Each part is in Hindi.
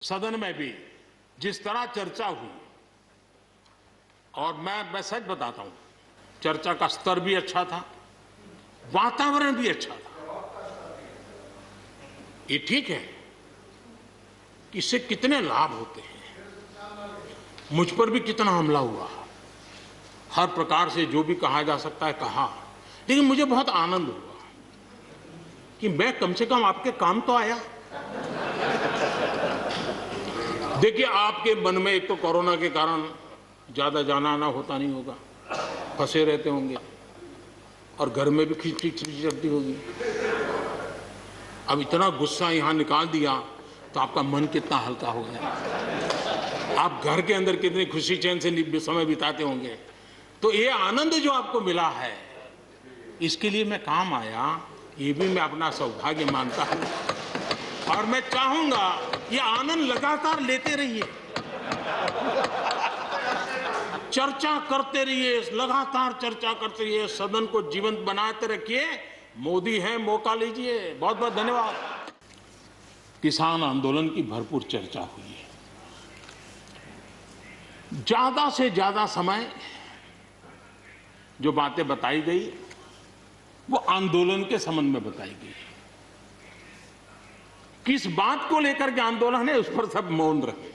सदन में भी जिस तरह चर्चा हुई, और मैं सच बताता हूं, चर्चा का स्तर भी अच्छा था, वातावरण भी अच्छा था। ये ठीक है कि इससे कितने लाभ होते हैं, मुझ पर भी कितना हमला हुआ, हर प्रकार से जो भी कहा जा सकता है कहा, लेकिन मुझे बहुत आनंद हुआ कि मैं कम से कम आपके काम तो आया। देखिए, आपके मन में एक तो कोरोना के कारण ज्यादा जाना आना होता नहीं होगा, फंसे रहते होंगे, और घर में भी खिचखिच चलती होगी। अब इतना गुस्सा यहां निकाल दिया तो आपका मन कितना हल्का हो गया, आप घर के अंदर कितनी खुशी चैन से समय बिताते होंगे। तो ये आनंद जो आपको मिला है, इसके लिए मैं काम आया, ये भी मैं अपना सौभाग्य मानता हूं, और मैं चाहूंगा ये आनंद लगातार लेते रहिए, चर्चा करते रहिए, लगातार चर्चा करते रहिए, सदन को जीवंत बनाते रखिए। मोदी है, मौका लीजिए। बहुत बहुत धन्यवाद। किसान आंदोलन की भरपूर चर्चा हुई है, ज्यादा से ज्यादा समय जो बातें बताई गई वो आंदोलन के संबंध में बताई गई। किस बात को लेकर के आंदोलन है उस पर सब मौन रहे।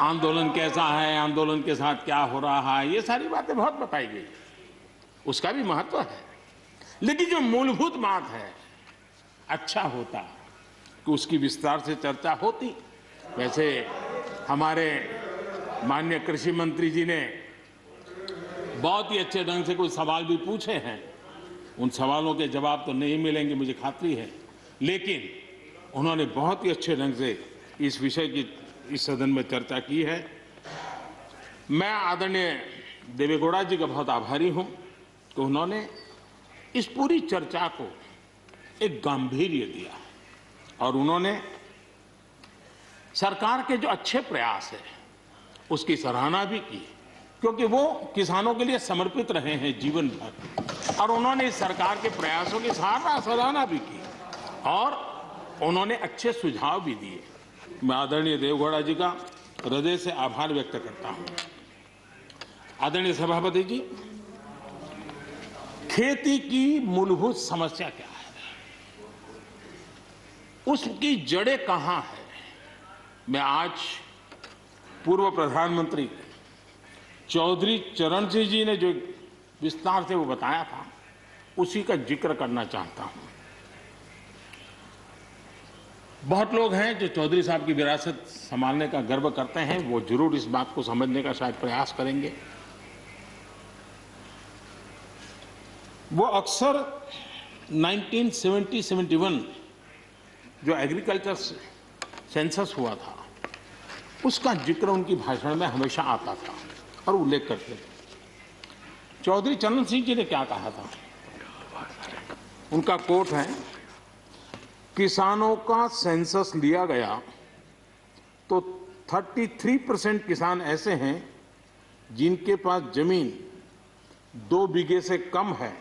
आंदोलन कैसा है, आंदोलन के साथ क्या हो रहा है, ये सारी बातें बहुत बताई गई, उसका भी महत्व है, लेकिन जो मूलभूत बात है, अच्छा होता कि उसकी विस्तार से चर्चा होती। वैसे हमारे माननीय कृषि मंत्री जी ने बहुत ही अच्छे ढंग से कुछ सवाल भी पूछे हैं, उन सवालों के जवाब तो नहीं मिलेंगे मुझे खात्री है, लेकिन उन्होंने बहुत ही अच्छे ढंग से इस विषय की इस सदन में चर्चा की है। मैं आदरणीय देवेगौड़ा जी का बहुत आभारी हूं कि उन्होंने इस पूरी चर्चा को एक गांधीर्य दिया, और उन्होंने सरकार के जो अच्छे प्रयास है उसकी सराहना भी की, क्योंकि वो किसानों के लिए समर्पित रहे हैं जीवन भर, और उन्होंने इस सरकार के प्रयासों की सराहना भी की, और उन्होंने अच्छे सुझाव भी दिए। मैं आदरणीय देवेगौड़ा जी का हृदय से आभार व्यक्त करता हूं। आदरणीय सभापति जी, खेती की मूलभूत समस्या क्या है, उसकी जड़ें कहां है, मैं आज पूर्व प्रधानमंत्री चौधरी चरण सिंह जी ने जो विस्तार से वो बताया था, उसी का जिक्र करना चाहता हूं। बहुत लोग हैं जो चौधरी साहब की विरासत संभालने का गर्व करते हैं, वो जरूर इस बात को समझने का शायद प्रयास करेंगे। वो अक्सर 1970-71 जो एग्रीकल्चर सेंसस हुआ था, उसका जिक्र उनकी भाषण में हमेशा आता था और उल्लेख करते थे। चौधरी चरण सिंह जी ने क्या कहा था, उनका कोट है, किसानों का सेंसस लिया गया तो 33% किसान ऐसे हैं जिनके पास जमीन 2 बीघे से कम है,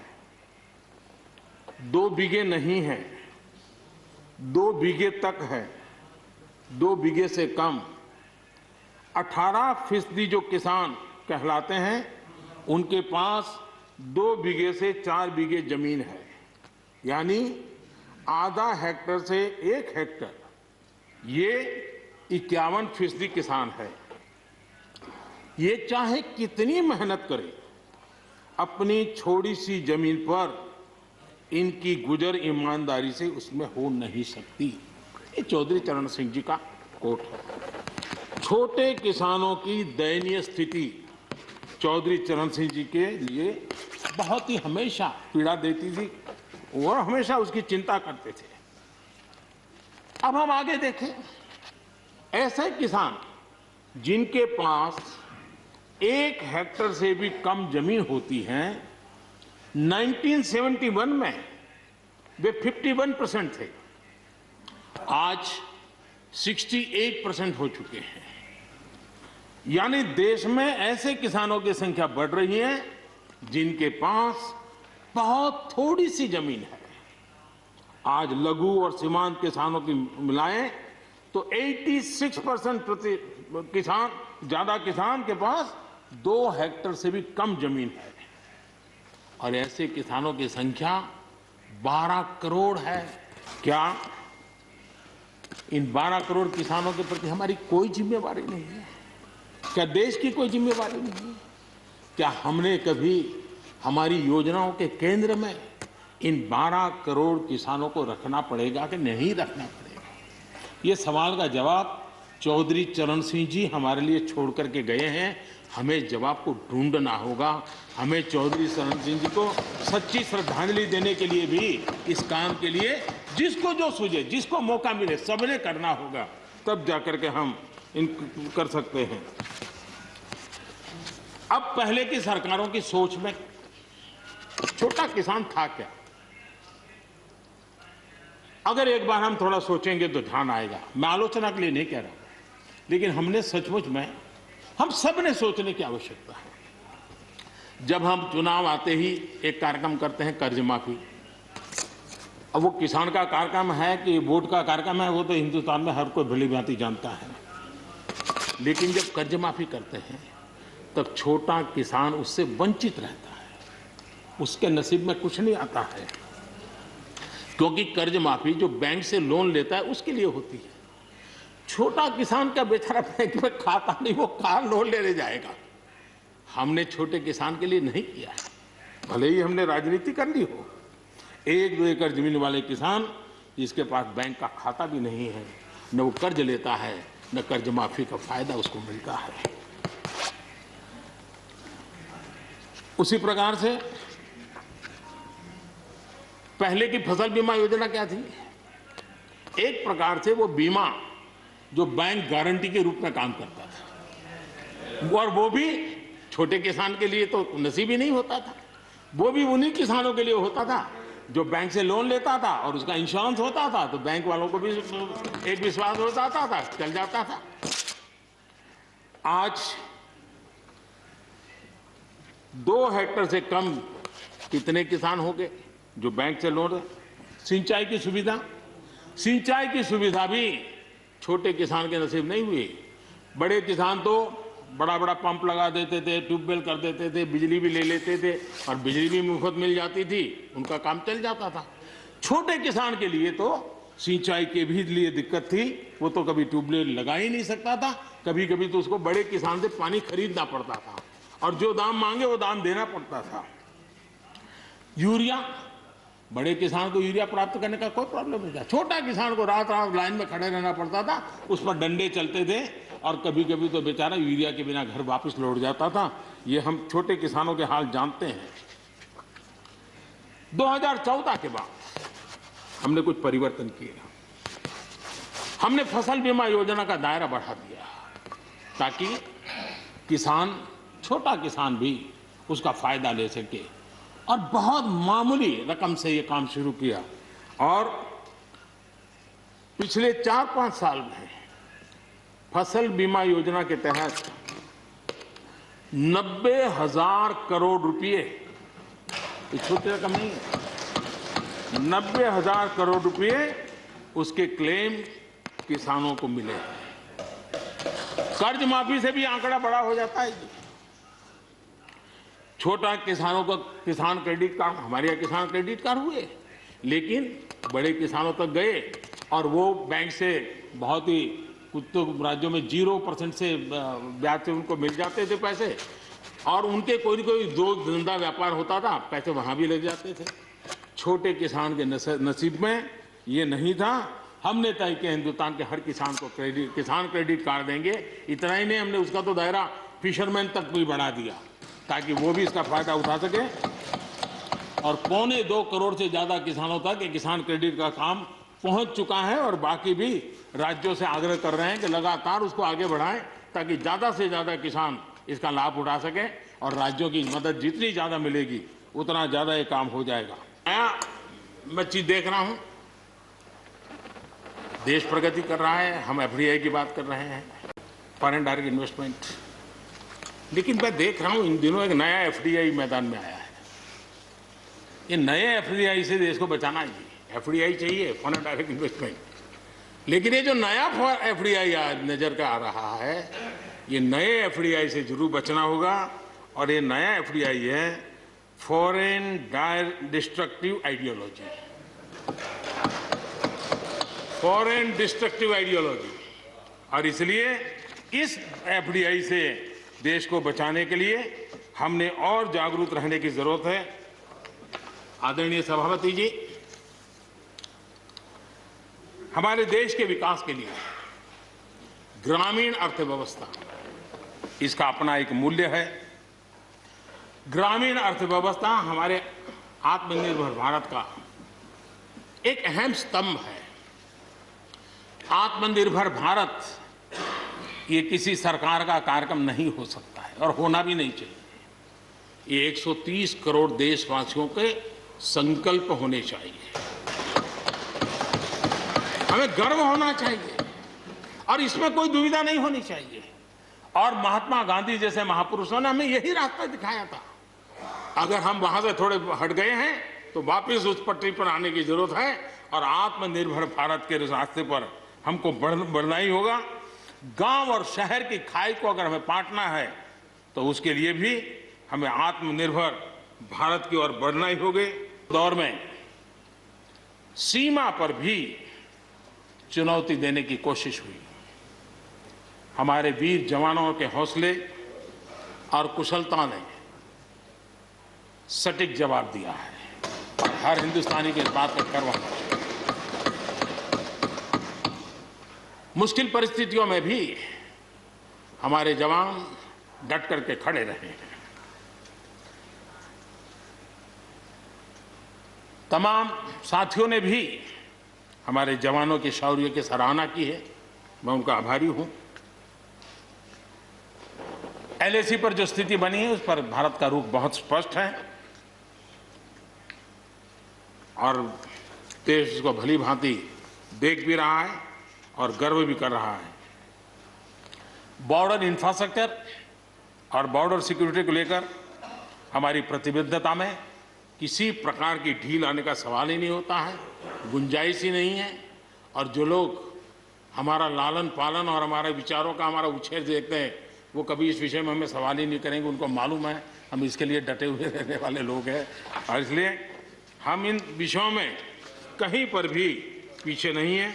2 बीघे नहीं है, 2 बीघे तक है, 2 बीघे से कम। 18% जो किसान कहलाते हैं उनके पास 2 बीघे से 4 बीघे जमीन है, यानी आधा हेक्टर से 1 हेक्टर, ये 51% किसान है। ये चाहे कितनी मेहनत करे, अपनी छोटी सी जमीन पर इनकी गुजर ईमानदारी से उसमें हो नहीं सकती। ये चौधरी चरण सिंह जी का कोट है। छोटे किसानों की दयनीय स्थिति चौधरी चरण सिंह जी के लिए बहुत ही हमेशा पीड़ा देती थी, और हमेशा उसकी चिंता करते थे। अब हम आगे देखें, ऐसे किसान जिनके पास 1 हेक्टर से भी कम जमीन होती है, 1971 में वे 51% थे, आज 68% हो चुके हैं। यानी देश में ऐसे किसानों की संख्या बढ़ रही है जिनके पास बहुत थोड़ी सी जमीन है, आज लघु और सीमांत किसानों की मिलाएं तो 86% ज्यादा किसान के पास 2 हेक्टेयर से भी कम जमीन है और ऐसे किसानों की संख्या 12 करोड़ है। क्या इन 12 करोड़ किसानों के प्रति हमारी कोई जिम्मेवारी नहीं है? क्या देश की कोई जिम्मेवारी नहीं है? क्या हमने कभी हमारी योजनाओं के केंद्र में इन 12 करोड़ किसानों को रखना पड़ेगा कि नहीं रखना पड़ेगा? ये सवाल का जवाब चौधरी चरण सिंह जी हमारे लिए छोड़ करके गए हैं। हमें जवाब को ढूंढना होगा। हमें चौधरी चरण सिंह जी को सच्ची श्रद्धांजलि देने के लिए भी इस काम के लिए जिसको जो सूझे, जिसको मौका मिले, सबने करना होगा, तब जाकर के हम इन कर सकते हैं। अब पहले की सरकारों की सोच में छोटा किसान था क्या? अगर एक बार हम थोड़ा सोचेंगे तो ध्यान आएगा। मैं आलोचना के लिए नहीं कह रहा हूं, लेकिन हमने सचमुच में हम सब ने सोचने की आवश्यकता है। जब हम चुनाव आते ही एक कार्यक्रम करते हैं कर्ज माफी। अब वो किसान का कार्यक्रम है कि वोट का कार्यक्रम है, वो तो हिंदुस्तान में हर कोई भली भांति जानता है। लेकिन जब कर्ज माफी करते हैं तब छोटा किसान उससे वंचित रहता है, उसके नसीब में कुछ नहीं आता है, क्योंकि कर्ज माफी जो बैंक से लोन लेता है उसके लिए होती है। छोटा किसान का बेचारा बैंक में खाता नहीं, वो कहाँ लोन लेने जाएगा? हमने छोटे किसान के लिए नहीं किया है। भले ही हमने राजनीति कर ली हो, 1-2 एकड़ जमीन वाले किसान जिसके पास बैंक का खाता भी नहीं है, न वो कर्ज लेता है, न कर्ज माफी का फायदा उसको मिलता है। उसी प्रकार से पहले की फसल बीमा योजना क्या थी? एक प्रकार से वो बीमा जो बैंक गारंटी के रूप में काम करता था, और वो भी छोटे किसान के लिए तो नसीब ही नहीं होता था। वो भी उन्हीं किसानों के लिए होता था जो बैंक से लोन लेता था और उसका इंश्योरेंस होता था, तो बैंक वालों को भी एक विश्वास हो जाता था, चल जाता था। आज 2 हेक्टेयर से कम कितने किसान हो गए जो बैंक से लोन? सिंचाई की सुविधा भी छोटे किसान के नसीब नहीं हुई। बड़े किसान तो बड़ा बड़ा पंप लगा देते थे, ट्यूबवेल कर देते थे, बिजली भी ले लेते थे और बिजली भी मुफ्त मिल जाती थी, उनका काम चल जाता था। छोटे किसान के लिए तो सिंचाई के भी लिए दिक्कत थी, वो तो कभी ट्यूबवेल लगा ही नहीं सकता था, कभी कभी तो उसको बड़े किसान से पानी खरीदना पड़ता था और जो दाम मांगे वो दाम देना पड़ता था। यूरिया, बड़े किसान को यूरिया प्राप्त करने का कोई प्रॉब्लम नहीं था, छोटा किसान को रात रात लाइन में खड़े रहना पड़ता था, उस पर डंडे चलते थे और कभी कभी तो बेचारा यूरिया के बिना घर वापस लौट जाता था। ये हम छोटे किसानों के हाल जानते हैं। 2014 के बाद हमने कुछ परिवर्तन किए। हमने फसल बीमा योजना का दायरा बढ़ा दिया ताकि किसान, छोटा किसान भी उसका फायदा ले सके, और बहुत मामूली रकम से ये काम शुरू किया और पिछले 4-5 साल में फसल बीमा योजना के तहत 90,000 करोड़ रुपए, छोटी रकम नहीं है, 90,000 करोड़ रुपए उसके क्लेम किसानों को मिले। कर्ज माफी से भी आंकड़ा बड़ा हो जाता है। छोटा किसानों का किसान क्रेडिट कार्ड, हमारे यहाँ किसान क्रेडिट कार्ड हुए, लेकिन बड़े किसानों तक गए और वो बैंक से बहुत ही, कुछ तो राज्यों में 0% से ब्याज से उनको मिल जाते थे पैसे, और उनके कोई न कोई दो धंधा व्यापार होता था, पैसे वहां भी लग जाते थे। छोटे किसान के नसीब में ये नहीं था। हमने तय किया हिंदुस्तान के हर किसान को किसान क्रेडिट कार्ड देंगे। इतना ही नहीं, हमने उसका तो दायरा फिशरमैन तक भी बढ़ा दिया ताकि वो भी इसका फायदा उठा सके, और 2.25 करोड़ से ज्यादा किसानों तक ये किसान क्रेडिट का काम पहुंच चुका है, और बाकी भी राज्यों से आग्रह कर रहे हैं कि लगातार उसको आगे बढ़ाएं ताकि ज्यादा से ज्यादा किसान इसका लाभ उठा सके, और राज्यों की मदद जितनी ज्यादा मिलेगी उतना ज्यादा ये काम हो जाएगा। मैं चीज देख रहा हूं, देश प्रगति कर रहा है, हम एफडीआई की बात कर रहे हैं, फॉरेन डायरेक्ट इन्वेस्टमेंट, लेकिन मैं देख रहा हूं इन दिनों एक नया एफडीआई मैदान में आया है। ये नए एफडीआई से देश को बचाना है। एफडीआई चाहिए, फॉरेन डायरेक्ट इन्वेस्टमेंट। लेकिन ये जो नया एफडीआई आज नजर का आ रहा है, ये नए एफडीआई से जरूर बचना होगा। और ये नया एफडीआई है foreign destructive ideology, foreign destructive ideology. और इसलिए इस एफडीआई से देश को बचाने के लिए हमने और जागरूक रहने की जरूरत है। आदरणीय सभापति जी, हमारे देश के विकास के लिए ग्रामीण अर्थव्यवस्था, इसका अपना एक मूल्य है। ग्रामीण अर्थव्यवस्था हमारे आत्मनिर्भर भारत का एक अहम स्तंभ है। आत्मनिर्भर भारत ये किसी सरकार का कार्यक्रम नहीं हो सकता है और होना भी नहीं चाहिए। ये 130 करोड़ देशवासियों के संकल्प होने चाहिए। हमें गर्व होना चाहिए और इसमें कोई दुविधा नहीं होनी चाहिए। और महात्मा गांधी जैसे महापुरुषों ने हमें यही रास्ता दिखाया था। अगर हम वहां से थोड़े हट गए हैं तो वापस उस पटरी पर आने की जरूरत है और आत्मनिर्भर भारत के रास्ते पर हमको बढ़ना ही होगा। गांव और शहर की खाई को अगर हमें बांटना है तो उसके लिए भी हमें आत्मनिर्भर भारत की ओर बढ़ना ही होगा। दौर में सीमा पर भी चुनौती देने की कोशिश हुई। हमारे वीर जवानों के हौसले और कुशलता ने सटीक जवाब दिया है और हर हिंदुस्तानी के इस बात का गर्व होना चाहिए। मुश्किल परिस्थितियों में भी हमारे जवान डट करके खड़े रहे हैं। तमाम साथियों ने भी हमारे जवानों के शौर्य की सराहना की है, मैं उनका आभारी हूं। एलएसी पर जो स्थिति बनी है उस पर भारत का रुख बहुत स्पष्ट है और देश इसको भली भांति देख भी रहा है और गर्व भी कर रहा है। बॉर्डर इंफ्रास्ट्रक्चर और बॉर्डर सिक्योरिटी को लेकर हमारी प्रतिबद्धता में किसी प्रकार की ढील आने का सवाल ही नहीं होता है, गुंजाइश ही नहीं है। और जो लोग हमारा लालन पालन और हमारे विचारों का हमारा उछेर देखते हैं वो कभी इस विषय में हमें सवाल ही नहीं करेंगे। उनको मालूम है हम इसके लिए डटे हुए रहने वाले लोग हैं और इसलिए हम इन विषयों में कहीं पर भी पीछे नहीं हैं।